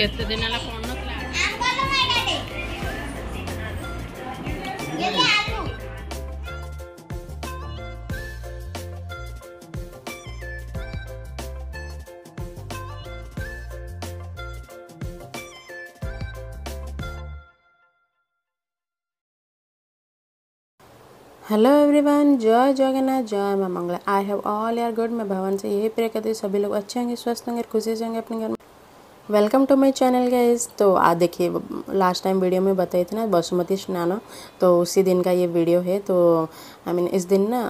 କେତେ ଦିନ ହେଲା ପଢୁନଥିଲା। हेलो एवरीवन, जय जगन्नाथ, जय मां मंगला। आई हैव ऑल यार गुड। मैं भवन से यही प्रे करती हूँ सभी लोग अच्छे होंगे, स्वस्थ होंगे, खुशी से होंगे अपने घर में। Welcome to my channel guys. तो आज देखिए, लास्ट टाइम वीडियो में बताई थी ना बासुमती स्नान, तो उसी दिन का ये वीडियो है। तो इस दिन ना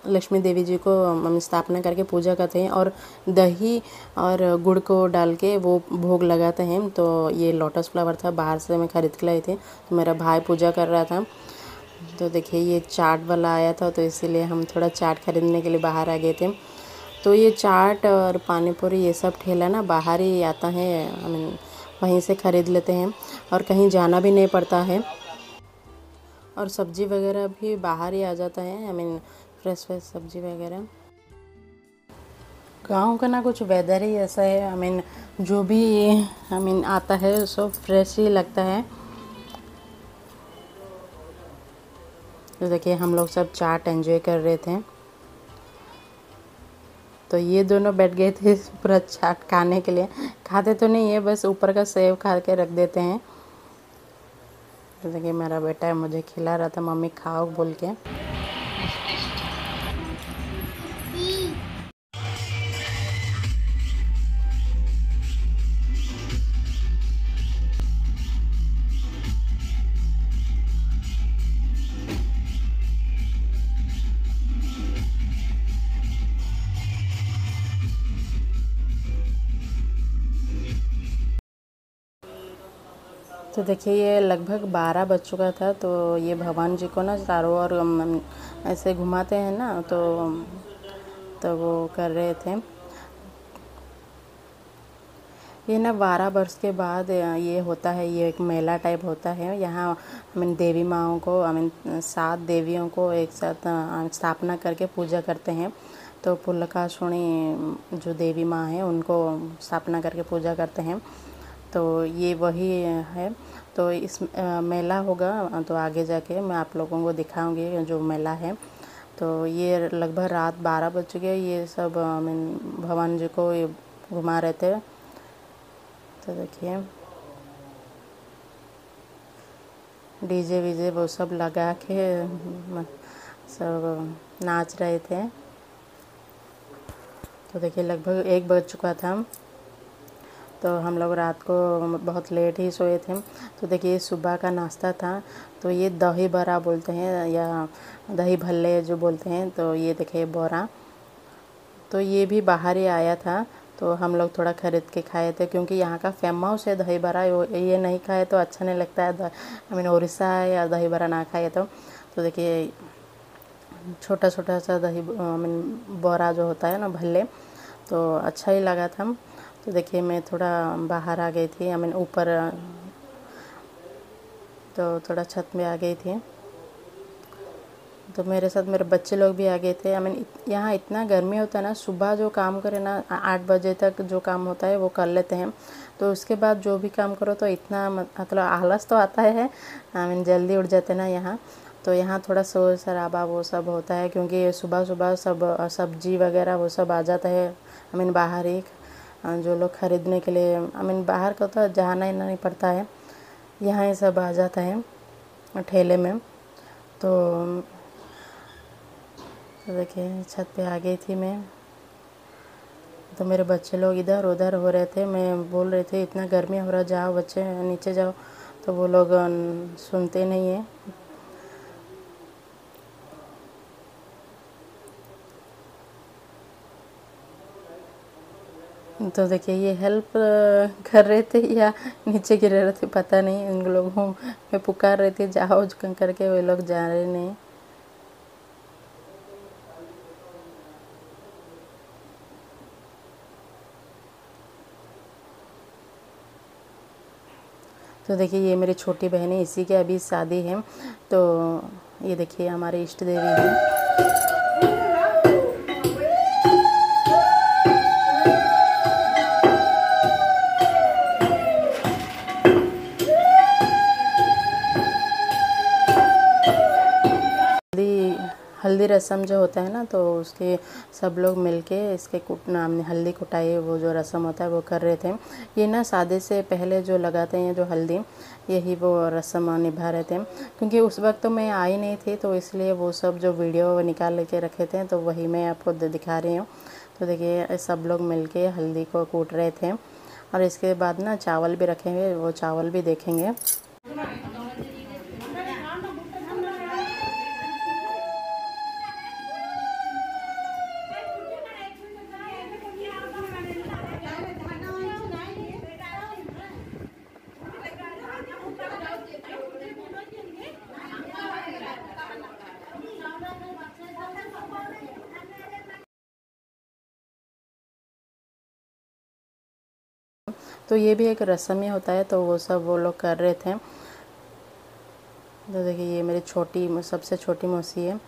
लक्ष्मी देवी जी को स्थापना करके पूजा करते हैं और दही और गुड़ को डाल के वो भोग लगाते हैं। तो ये लोटस फ्लावर था, बाहर से मैं खरीद के लाई थी, तो मेरा भाई पूजा कर रहा था। तो देखिए ये चाट वाला आया था, तो इसीलिए हम थोड़ा चाट खरीदने के लिए बाहर आ गए थे। तो ये चाट और पानी पूरी ये सब ठेला ना बाहर ही आता है, वहीं से ख़रीद लेते हैं और कहीं जाना भी नहीं पड़ता है। और सब्ज़ी वगैरह भी बाहर ही आ जाता है, फ्रेश फ्रेश सब्ज़ी वगैरह। गांव का ना कुछ वेदर ही ऐसा है, जो भी आता है सब फ्रेश ही लगता है। तो देखिए हम लोग सब चाट एंजॉय कर रहे थे। तो ये दोनों बैठ गए थे पूरा चाट खाने के लिए। खाते तो नहीं है, बस ऊपर का सेव खा के रख देते हैं। तो देखिए मेरा बेटा है, मुझे खिला रहा था, मम्मी खाओ बोल के। तो देखिए ये लगभग 12 बज चुका था। तो ये भगवान जी को ना चारों ओर ऐसे घुमाते हैं ना, तो वो कर रहे थे। ये ना 12 वर्ष के बाद ये होता है, ये एक मेला टाइप होता है। यहाँ देवी माँओं को 7 देवियों को एक साथ स्थापना करके पूजा करते हैं। तो पुलकाशुणी जो देवी माँ हैं उनको स्थापना करके पूजा करते हैं। तो ये वही है। तो इस मेला होगा, तो आगे जाके मैं आप लोगों को दिखाऊंगी जो मेला है। तो ये लगभग रात 12 बज चुके, ये सब भगवान जी को ये घुमा रहे थे। तो देखिए डीजे वीजे वो सब लगा के सब नाच रहे थे। तो देखिए लगभग 1 बज चुका था। तो हम लोग रात को बहुत लेट ही सोए थे। तो देखिए सुबह का नाश्ता था। तो ये दही बड़ा बोलते हैं या दही भल्ले जो बोलते हैं। तो ये देखिए बोरा, तो ये भी बाहर ही आया था। तो हम लोग थोड़ा ख़रीद के खाए थे, क्योंकि यहाँ का फेमस है दही बड़ा। ये नहीं खाए तो अच्छा नहीं लगता है। उड़ीसा है या दही बड़ा ना खाए तो देखिए छोटा छोटा सा दही बोरा जो होता है ना भल्ले, तो अच्छा ही लगा था। तो देखिए मैं थोड़ा बाहर आ गई थी, ऊपर, तो थोड़ा छत में आ गई थी। तो मेरे साथ मेरे बच्चे लोग भी आ गए थे। यहाँ इतना गर्मी होता है ना, सुबह जो काम करे ना 8 बजे तक जो काम होता है वो कर लेते हैं। तो उसके बाद जो भी काम करो तो इतना मतलब आलस तो आता है। जल्दी उठ जाते ना यहाँ। तो यहाँ थोड़ा शोर शराबा वो सब होता है, क्योंकि सुबह सुबह सब सब्जी वगैरह वो सब आ जाता है बाहर ही। जो लोग ख़रीदने के लिए बाहर का तो जाना ही नहीं पड़ता है, यहाँ ही सब आ जाता है ठेले में। तो देखिए छत पे आ गई थी मैं। तो मेरे बच्चे लोग इधर उधर हो रहे थे, मैं बोल रही थी इतना गर्मी हो रहा, जाओ बच्चे नीचे जाओ। तो वो लोग सुनते नहीं हैं। तो देखिए ये हेल्प कर रहे थे या नीचे गिर रहे थे पता नहीं। इन लोगों मैं पुकार रही थी जाओ करके, वे लोग जा रहे नहीं। तो देखिए ये मेरी छोटी बहन है, इसी के अभी शादी है। तो ये देखिए हमारे इष्ट देवी है। हल्दी रस्म जो होता है ना, तो उसके सब लोग मिलके इसके कुटना, हल्दी कुटाई वो जो रस्म होता है वो कर रहे थे। ये ना शादी से पहले जो लगाते हैं जो हल्दी, यही वो रस्म निभा रहे थे। क्योंकि उस वक्त तो मैं आई नहीं थी, तो इसलिए वो सब जो वीडियो निकाल के रखे थे तो वही मैं आपको दिखा रही हूँ। तो देखिए सब लोग मिलके हल्दी को कूट रहे थे। और इसके बाद ना चावल भी रखेंगे, वो चावल भी देखेंगे। तो ये भी एक रस्म ही होता है, तो वो सब वो लोग कर रहे थे। तो देखिए ये मेरी सबसे छोटी मौसी है।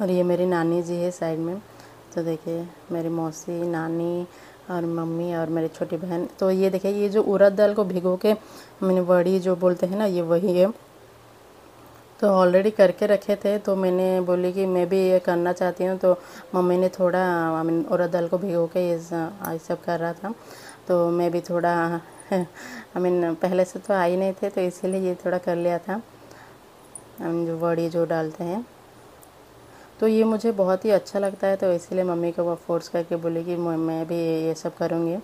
और ये मेरी नानी जी है साइड में। तो देखिए मेरी मौसी, नानी और मम्मी और मेरी छोटी बहन। तो ये देखिए ये जो उड़द दाल को भिगो के मैंने वड़ी जो बोलते हैं ना, ये वही है। तो ऑलरेडी करके रखे थे, तो मैंने बोली कि मैं भी ये करना चाहती हूँ। तो मम्मी ने थोड़ा उड़द दाल को भिगो के ये सब कर रहा था, तो मैं भी थोड़ा पहले से तो आई नहीं थे, तो इसीलिए ये थोड़ा कर लिया था, जो वड़ी जो डालते हैं। तो ये मुझे बहुत ही अच्छा लगता है, तो इसीलिए मम्मी को वो फोर्स करके बोली कि मैं भी ये सब करूँगी।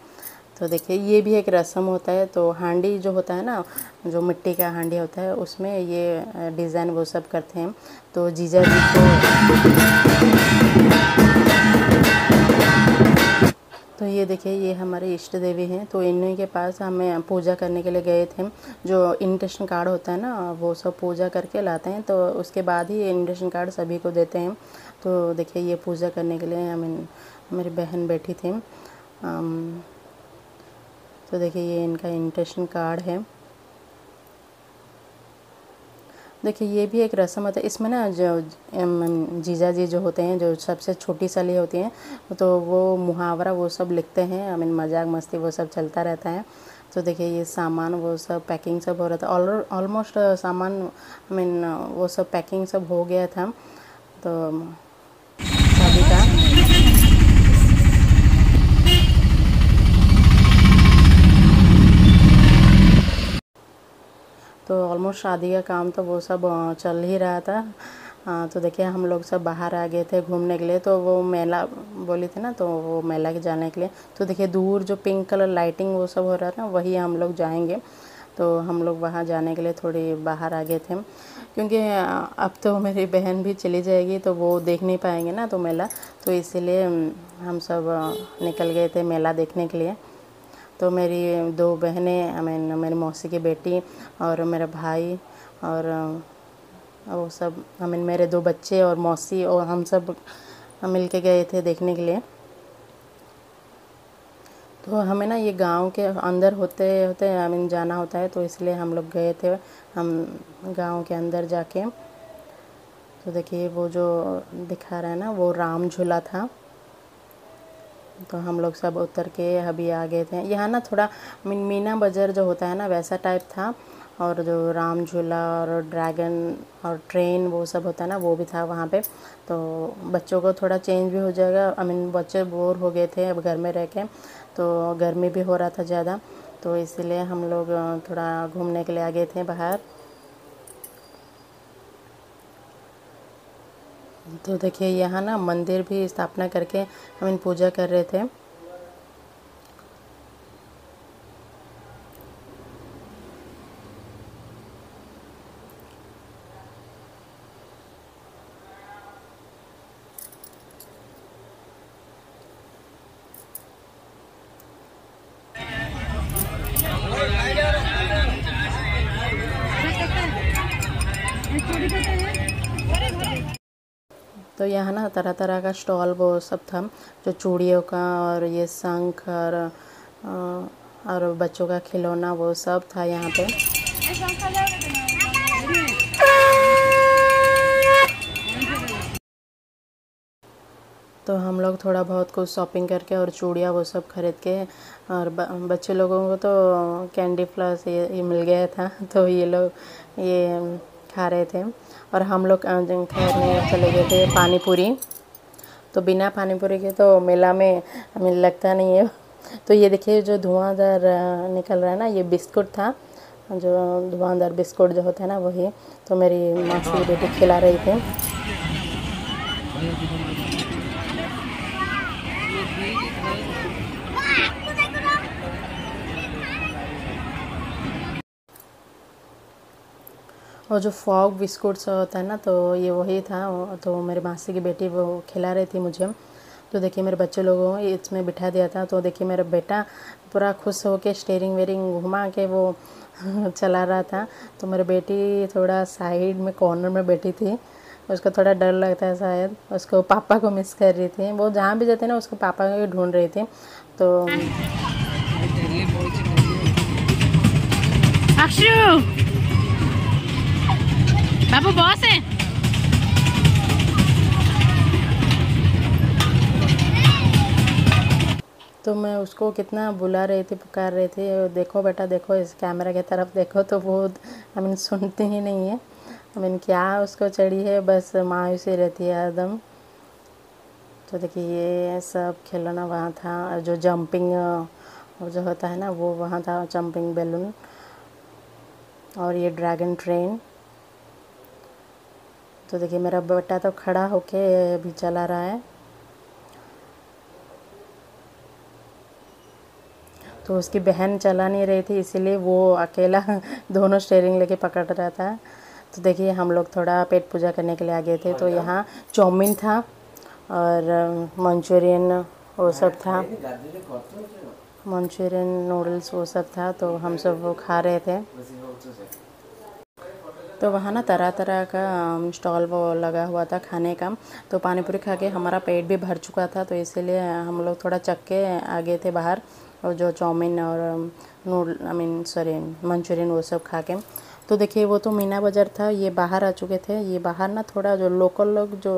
तो देखिए ये भी एक रस्म होता है। तो हांडी जो होता है ना, जो मिट्टी का हांडी होता है, उसमें ये डिज़ाइन वो सब करते हैं। तो जीजा जी तो ये देखिए ये हमारे इष्ट देवी हैं, तो इन्हीं के पास हमें पूजा करने के लिए गए थे। जो इन्विटेशन कार्ड होता है ना, वो सब पूजा करके लाते हैं, तो उसके बाद ही इन्विटेशन कार्ड सभी को देते हैं। तो देखिए ये पूजा करने के लिए मेरी बहन बैठी थी। तो देखिए ये इनका इन्विटेशन कार्ड है। देखिए ये भी एक रस्म होता है। इसमें ना जो जीजा जी जो होते हैं, जो सबसे छोटी साली होती हैं, तो वो मुहावरा वो सब लिखते हैं। मजाक मस्ती वो सब चलता रहता है। तो देखिए ये सामान वो सब पैकिंग सब हो रहा था। ऑलमोस्ट सामान वो सब पैकिंग सब हो गया था। तो शादी का तो ऑलमोस्ट शादी का काम तो वो सब चल ही रहा था। तो देखिए हम लोग सब बाहर आ गए थे घूमने के लिए। तो वो मेला बोली थी ना, तो वो मेला के जाने के लिए। तो देखिए दूर जो पिंक कलर लाइटिंग वो सब हो रहा था, वही हम लोग जाएंगे। तो हम लोग वहाँ जाने के लिए थोड़ी बाहर आ गए थे, क्योंकि अब तो मेरी बहन भी चली जाएगी, तो वो देख नहीं पाएंगे ना तो मेला। तो इसीलिए हम सब निकल गए थे मेला देखने के लिए। तो मेरी दो बहनें, मेरी मौसी की बेटी और मेरा भाई और वो सब, मेरे दो बच्चे और मौसी और हम सब मिल के गए थे देखने के लिए। तो हमें ना ये गांव के अंदर होते होते जाना होता है, तो इसलिए हम लोग गए थे हम गांव के अंदर जाके। तो देखिए वो जो दिखा रहा है ना, वो राम झूला था। तो हम लोग सब उतर के अभी आ गए थे। यहाँ ना थोड़ा मीना बाज़ार जो होता है ना, वैसा टाइप था। और जो राम झूला और ड्रैगन और ट्रेन वो सब होता है ना, वो भी था वहाँ पे। तो बच्चों को थोड़ा चेंज भी हो जाएगा। बच्चे बोर हो गए थे अब घर में रह के, तो गर्मी भी हो रहा था ज़्यादा, तो इसीलिए हम लोग थोड़ा घूमने के लिए आ गए थे बाहर। तो देखिए यहाँ ना मंदिर भी स्थापना करके पूजा कर रहे थे। तो यहाँ ना तरह तरह का स्टॉल वो सब था, जो चूड़ियों का और ये शंख और बच्चों का खिलौना वो सब था यहाँ पे। तो हम लोग थोड़ा बहुत कुछ शॉपिंग करके और चूड़ियाँ वो सब खरीद के, और बच्चे लोगों को तो कैंडी फ्लॉस ये मिल गया था, तो ये लोग ये खा रहे थे। और हम लोग खाने चले गए थे पानी पूरी। तो बिना पानी पूरी के तो मेला में हमें लगता नहीं है। तो ये देखिए जो धुआंधार निकल रहा है ना, ये बिस्कुट था, जो धुआंधार बिस्कुट जो होता है ना वही। तो मेरी मासी बेटी खिला रही थी। और जो फॉग बिस्कुट्स होता है ना, तो ये वही था। तो मेरी मासी की बेटी वो खिला रही थी मुझे। तो देखिए मेरे बच्चे लोगों को इसमें बिठा दिया था। तो देखिए मेरा बेटा पूरा खुश होके स्टीयरिंग वेयरिंग घुमा के वो चला रहा था। तो मेरी बेटी थोड़ा साइड में कॉर्नर में बैठी थी, उसको थोड़ा डर लगता है शायद, उसको पापा को मिस कर रही थी। वो जहाँ भी जाते ना उसको पापा को ढूंढ रही थी। तो अक्षु बाबू बॉस है। तो मैं उसको कितना बुला रही थी, पुकार रही थी, देखो बेटा देखो, इस कैमरा की तरफ देखो। तो वो सुनती ही नहीं है। क्या उसको चढ़ी है, बस मायूसी रहती है एकदम। तो देखिए ये सब खिलौना वहाँ था, जो जंपिंग जो होता है ना वो वहाँ था, जंपिंग बैलून, और ये ड्रैगन ट्रेन। तो देखिए मेरा बेटा तो खड़ा होके अभी चला रहा है। तो उसकी बहन चला नहीं रही थी, इसीलिए वो अकेला दोनों स्टीयरिंग लेके पकड़ रहा था। तो देखिए हम लोग थोड़ा पेट पूजा करने के लिए आ गए थे। तो यहाँ चाउमीन था और मंचूरियन वो सब था, मंचूरियन नूडल्स वो सब था। तो हम सब वो खा रहे थे। तो वहाँ ना तरह तरह का स्टॉल वो लगा हुआ था खाने का। तो पानी पूरी खा के हमारा पेट भी भर चुका था, तो इसीलिए हम लोग थोड़ा चख के आ गए थे बाहर। और जो चाउमीन और मंचूरियन वो सब खा के। तो देखिए वो तो मीना बाज़ार था, ये बाहर आ चुके थे। ये बाहर ना थोड़ा जो लोकल लोग जो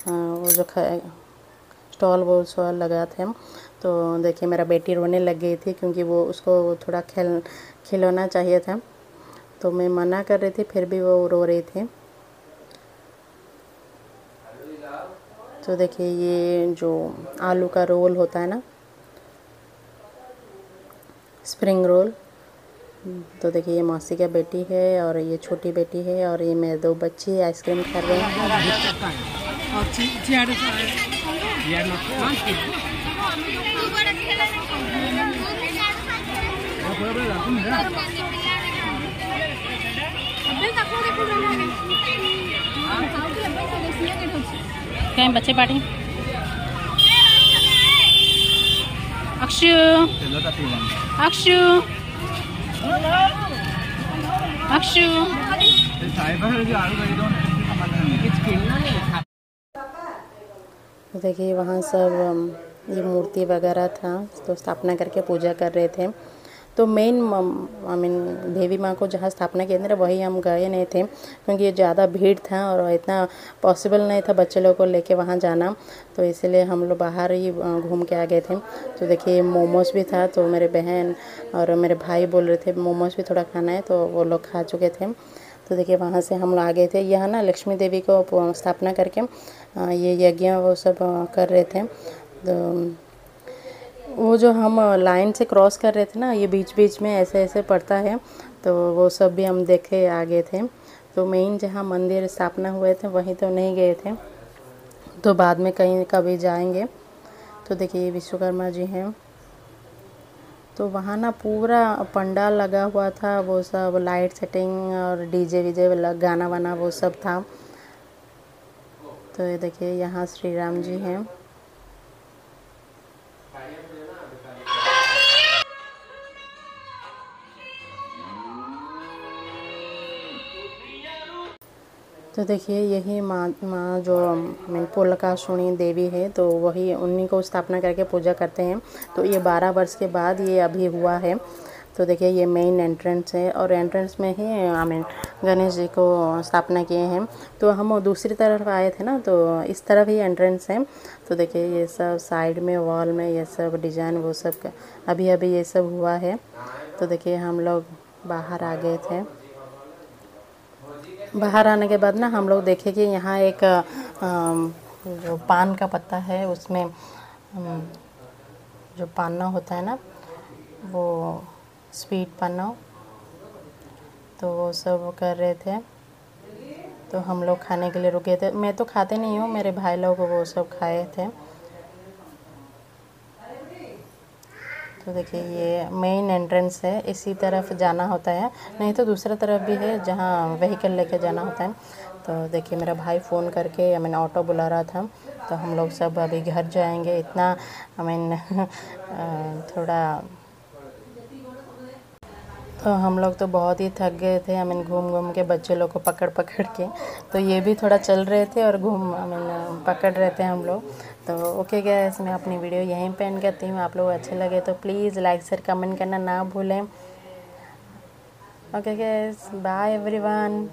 वो जो स्टॉल वो स्टॉल लगा थे। तो देखिए मेरा बेटी रोने लग गई थी, क्योंकि वो उसको थोड़ा खिलौना चाहिए था। तो मैं मना कर रही थी, फिर भी वो रो रही थी। तो देखिए ये जो आलू का रोल होता है ना, स्प्रिंग रोल। तो देखिए ये मौसी का बेटी है और ये छोटी बेटी है, और ये मेरे दो बच्चे आइसक्रीम खा रहे हैं। क्या बच्चे पार्टी अक्षु अक्षु अक्षु देखिए वहाँ सब ये मूर्ति वगैरह था, तो स्थापना करके पूजा कर रहे थे। तो मेन देवी माँ को जहाँ स्थापना केंद्र है वही हम गए नहीं थे, क्योंकि ये ज़्यादा भीड़ था और इतना पॉसिबल नहीं था बच्चे लोगों को लेके वहाँ जाना। तो इसलिए हम लोग बाहर ही घूम के आ गए थे। तो देखिए मोमोज भी था, तो मेरे बहन और मेरे भाई बोल रहे थे मोमोज भी थोड़ा खाना है, तो वो लोग खा चुके थे। तो देखिए वहाँ से हम लोग आ गए थे। यहाँ ना लक्ष्मी देवी को स्थापना करके ये यज्ञ वो सब कर रहे थे। तो वो जो हम लाइन से क्रॉस कर रहे थे ना, ये बीच बीच में ऐसे ऐसे पड़ता है, तो वो सब भी हम देखे आ गए थे। तो मेन जहाँ मंदिर स्थापना हुए थे वहीं तो नहीं गए थे, तो बाद में कहीं कभी जाएंगे। तो देखिए विश्वकर्मा जी हैं। तो वहाँ ना पूरा पंडाल लगा हुआ था, वो सब लाइट सेटिंग और डीजे वीजे गाना वाना वो सब था। तो ये देखिए यहाँ श्री राम जी हैं। तो देखिए यही माँ जो पुलकाशुनी देवी है, तो वही उन्हीं को स्थापना करके पूजा करते हैं। तो ये 12 वर्ष के बाद ये अभी हुआ है। तो देखिए ये मेन एंट्रेंस है और एंट्रेंस में ही आई मीन गणेश जी को स्थापना किए हैं। तो हम दूसरी तरफ आए थे ना, तो इस तरफ ही एंट्रेंस है। तो देखिए ये सब साइड में वॉल में ये सब डिज़ाइन वो सब अभी अभी ये सब हुआ है। तो देखिए हम लोग बाहर आ गए थे। बाहर आने के बाद ना हम लोग देखे कि यहाँ एक जो पान का पत्ता है उसमें जो पाना होता है ना, वो स्वीट पाना, तो वो सब कर रहे थे। तो हम लोग खाने के लिए रुके थे। मैं तो खाते नहीं हूँ, मेरे भाई लोग वो सब खाए थे। तो देखिए ये मेन एंट्रेंस है, इसी तरफ जाना होता है, नहीं तो दूसरा तरफ भी है जहाँ व्हीकल लेके जाना होता है। तो देखिए मेरा भाई फ़ोन करके मैंने ऑटो बुला रहा था। तो हम लोग सब अभी घर जाएंगे। इतना आई मीन थोड़ा तो हम लोग तो बहुत ही थक गए थे। आई मीन घूम घूम के बच्चे लोग को पकड़ पकड़ के, तो ये भी थोड़ा चल रहे थे और घूम आई मीन पकड़ रहे थे हम लोग। तो ओके गाइस, मैं अपनी वीडियो यहीं पे एंड करती हूँ। आप लोग अच्छे लगे तो प्लीज़ लाइक शेयर कमेंट करना ना भूलें। Okay guys, bye everyone.